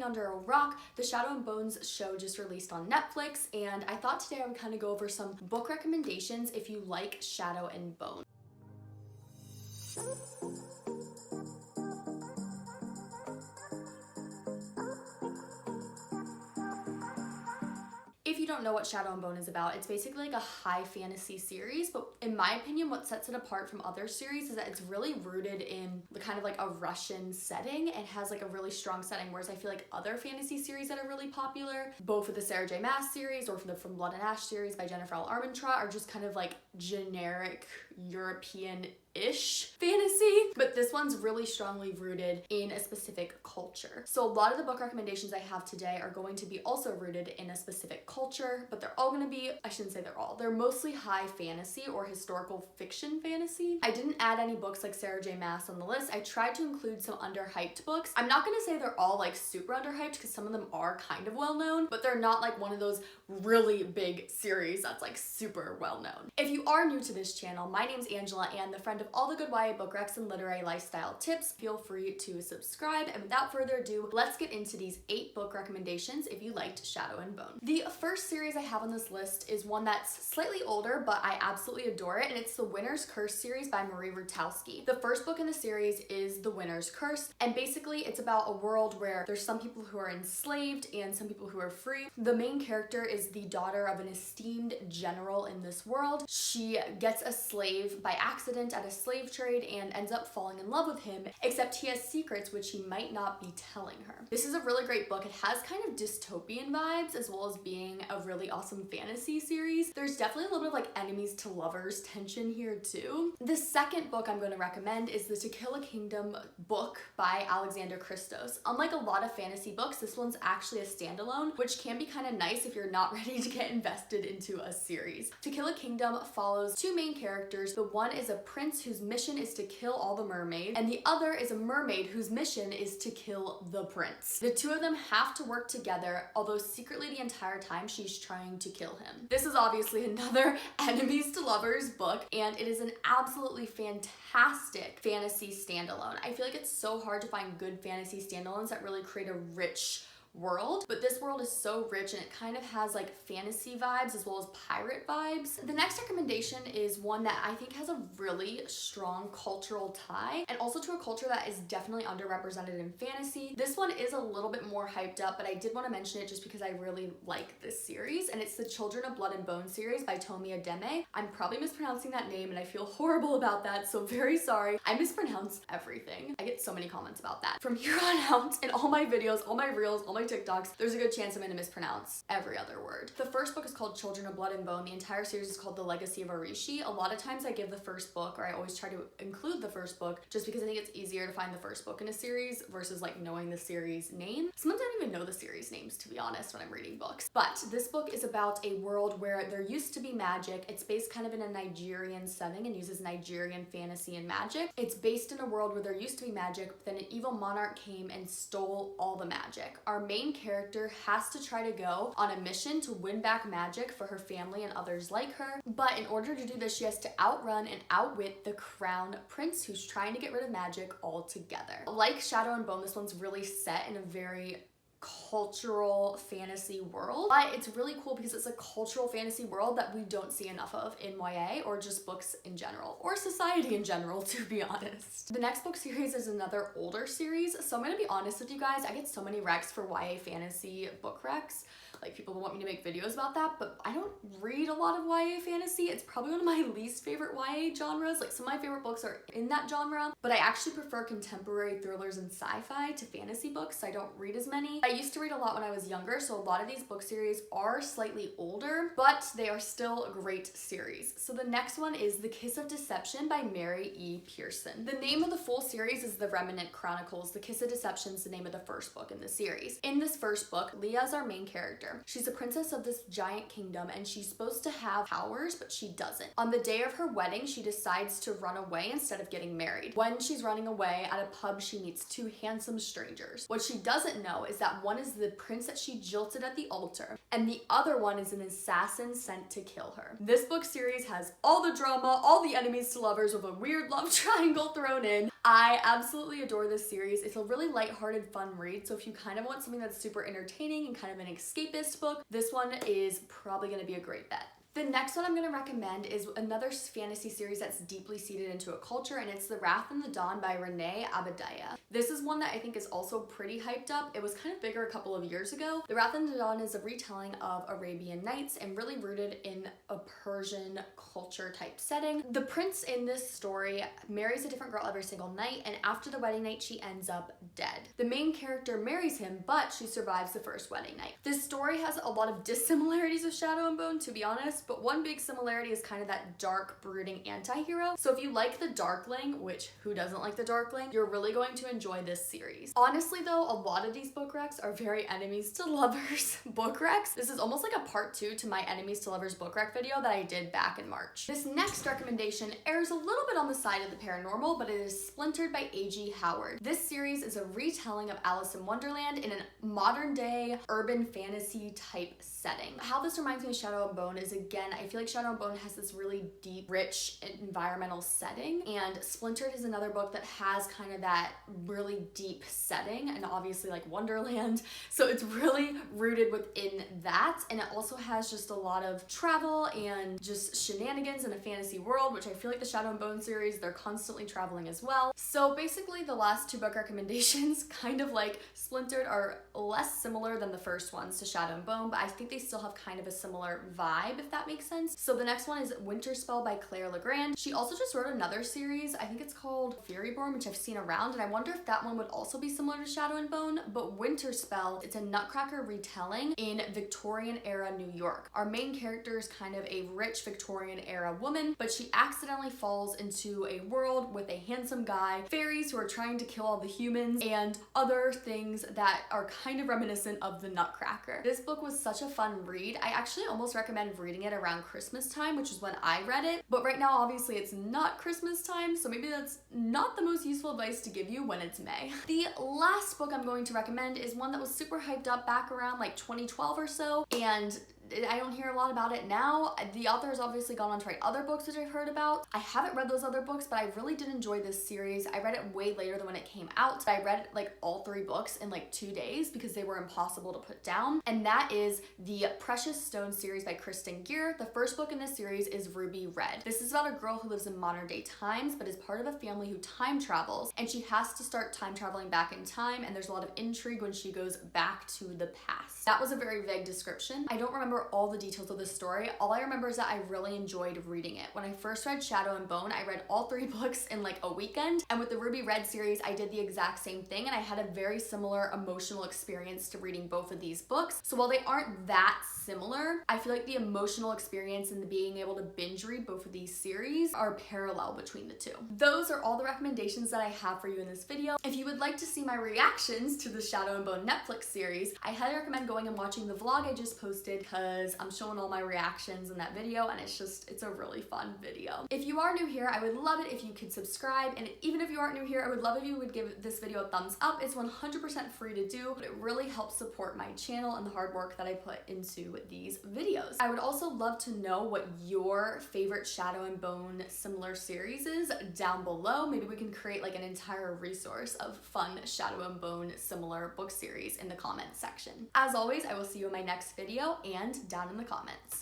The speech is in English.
living under a rock, the Shadow and Bones show just released on Netflix, and I thought today I would kind of go over some book recommendations if you like Shadow and Bone. If you don't know what Shadow and Bone is about, it's basically like a high fantasy series, but in my opinion, what sets it apart from other series is that it's really rooted in the kind of like a Russian setting. It has like a really strong setting, whereas I feel like other fantasy series that are really popular, both for the Sarah J. Maas series or for the From Blood and Ash series by Jennifer L. Armentrout, are just kind of like generic European-ish fantasy, but this one's really strongly rooted in a specific culture. So a lot of the book recommendations I have today are going to be also rooted in a specific culture, but they're all going to be, I shouldn't say they're all, they're mostly high fantasy or historical fiction fantasy. I didn't add any books like Sarah J. Maas on the list. I tried to include some underhyped books. I'm not going to say they're all like super underhyped because some of them are kind of well known, but they're not like one of those really big series that's like super well known. If you are new to this channel, my name's Angela, and the friend of all the good YA book recs and literary lifestyle tips. Feel free to subscribe, and without further ado, let's get into these 8 book recommendations if you liked Shadow and Bone. The first series I have on this list is one that's slightly older, but I absolutely adore it, and it's the Winter's Curse series by Marie Rutowski. The first book in the series is The Winter's Curse, and basically it's about a world where there's some people who are enslaved and some people who are free. The main character is the daughter of an esteemed general in this world. She gets a slave by accident at a slave trade and ends up falling in love with him, except he has secrets which he might not be telling her. This is a really great book. It has kind of dystopian vibes as well as being a really awesome fantasy series. There's definitely a little bit of like enemies to lovers tension here too. The second book I'm going to recommend is the To Kill a Kingdom book by Alexandra Christos. Unlike a lot of fantasy books, this one's actually a standalone, which can be kind of nice if you're not ready to get invested into a series. To Kill a Kingdom follows 2 main characters. The one is a prince whose mission is to kill all the mermaids, and the other is a mermaid whose mission is to kill the prince. The 2 of them have to work together, although secretly the entire time she's trying to kill him. This is obviously another enemies to lovers book, and it is an absolutely fantastic fantasy standalone. I feel like it's so hard to find good fantasy standalones that really create a rich world, but this world is so rich and it kind of has like fantasy vibes as well as pirate vibes. The next recommendation is one that I think has a really strong cultural tie and also to a culture that is definitely underrepresented in fantasy. This one is a little bit more hyped up, but I did want to mention it just because I really like this series, and it's the Children of Blood and Bone series by Tomi Ademe. I'm probably mispronouncing that name and I feel horrible about that, so very sorry. I mispronounce everything. I get so many comments about that. From here on out, in all my videos, all my reels, all my TikToks, there's a good chance I'm gonna mispronounce every other word. The first book is called Children of Blood and Bone. The entire series is called The Legacy of Arishi. A lot of times I give the first book, or I always try to include the first book, just because I think it's easier to find the first book in a series versus like knowing the series name. Sometimes I don't even know the series names, to be honest, when I'm reading books. But this book is about a world where there used to be magic. It's based kind of in a Nigerian setting and uses Nigerian fantasy and magic. It's based in a world where there used to be magic, but then an evil monarch came and stole all the magic. Our main character has to try to go on a mission to win back magic for her family and others like her, but in order to do this she has to outrun and outwit the crown prince who's trying to get rid of magic altogether. Like Shadow and Bone, this one's really set in a very cultural fantasy world, but it's really cool because it's a cultural fantasy world that we don't see enough of in YA or just books in general or society in general, to be honest. The next book series is another older series, so I'm gonna be honest with you guys, I get so many recs for YA fantasy book recs. Like, people want me to make videos about that, but I don't read a lot of YA fantasy. It's probably one of my least favorite YA genres. Like, some of my favorite books are in that genre, but I actually prefer contemporary thrillers and sci-fi to fantasy books, so I don't read as many. I used to read a lot when I was younger, so a lot of these book series are slightly older, but they are still a great series. So the next one is The Kiss of Deception by Mary E. Pearson. The name of the full series is The Remnant Chronicles. The Kiss of Deception is the name of the first book in the series. In this first book, Leah is our main character. She's a princess of this giant kingdom and she's supposed to have powers, but she doesn't. On the day of her wedding, she decides to run away instead of getting married. When she's running away, at a pub she meets 2 handsome strangers. What she doesn't know is that that one is the prince that she jilted at the altar, and the other one is an assassin sent to kill her. This book series has all the drama, all the enemies to lovers with a weird love triangle thrown in. I absolutely adore this series. It's a really lighthearted, fun read, so if you kind of want something that's super entertaining and kind of an escapist book, this one is probably going to be a great bet. The next one I'm going to recommend is another fantasy series that's deeply seated into a culture, and it's The Wrath and the Dawn by Renee, Ahdieh. This is one that I think is also pretty hyped up. It was kind of bigger a couple of years ago. The Wrath and the Dawn is a retelling of Arabian Nights and really rooted in a Persian culture type setting. The prince in this story marries a different girl every single night, and after the wedding night, she ends up dead. The main character marries him, but she survives the first wedding night. This story has a lot of dissimilarities with Shadow and Bone, to be honest, but one big similarity is kind of that dark, brooding anti-hero. So if you like the Darkling, which who doesn't like the Darkling, you're really going to enjoy this series. Honestly though, a lot of these book recs are very enemies to lovers book recs. This is almost like a part 2 to my enemies to lovers book rec video that I did back in March. This next recommendation airs a little bit on the side of the paranormal, but it is Splintered by A.G. Howard. This series is a retelling of Alice in Wonderland in a modern day urban fantasy type setting. How this reminds me of Shadow and Bone is, again, I feel like Shadow and Bone has this really deep, rich environmental setting, and Splintered is another book that has kind of that really deep setting, and obviously like Wonderland, so it's really rooted within that, and it also has just a lot of travel and just shenanigans in a fantasy world, which I feel like the Shadow and Bone series, they're constantly traveling as well. So basically the last 2 book recommendations, kind of like Splintered, are less similar than the first ones to Shadow and Bone, but I think they still have kind of a similar vibe, if that makes sense. So the next one is Winterspell by Legrand. She also just wrote another series, I think it's called Furyborn, which I've seen around, and I wonder if that one would also be similar to Shadow and Bone. But Winterspell, it's a Nutcracker retelling in Victorian era New York. Our main character is kind of a rich Victorian era woman, but she accidentally falls into a world with a handsome guy, fairies who are trying to kill all the humans, and other things that are kind of reminiscent of the Nutcracker. This book was such a fun read. I actually almost recommend reading it around Christmas time, which is when I read it, but right now obviously it's not Christmas time, so maybe that's not the most useful advice to give you when it's May. The last book I'm going to recommend is one that was super hyped up back around like 2012 or so, and I don't hear a lot about it now. The author has obviously gone on to write other books which I've heard about. I haven't read those other books, but I really did enjoy this series. I read it way later than when it came out. I read like all 3 books in like 2 days because they were impossible to put down. And that is the Precious Stone series by Kristin Gier. The first book in this series is Ruby Red. This is about a girl who lives in modern day times, but is part of a family who time travels, and she has to start time traveling back in time, and there's a lot of intrigue when she goes back to the past. That was a very vague description. I don't remember all the details of the story. All I remember is that I really enjoyed reading it. When I first read Shadow and Bone, I read all 3 books in like a weekend, and with the Ruby Red series, I did the exact same thing, and I had a very similar emotional experience to reading both of these books. So while they aren't that similar, I feel like the emotional experience and the being able to binge read both of these series are parallel between the 2. Those are all the recommendations that I have for you in this video. If you would like to see my reactions to the Shadow and Bone Netflix series, I highly recommend going and watching the vlog I just posted, because I'm showing all my reactions in that video, and it's a really fun video. If you are new here, I would love it if you could subscribe, and even if you aren't new here, I would love if you would give this video a thumbs up. It's 100% free to do, but it really helps support my channel and the hard work that I put into these videos. I would also love to know what your favorite Shadow and Bone similar series is down below. Maybe we can create like an entire resource of fun Shadow and Bone similar book series in the comments section. As always, I will see you in my next video and down in the comments.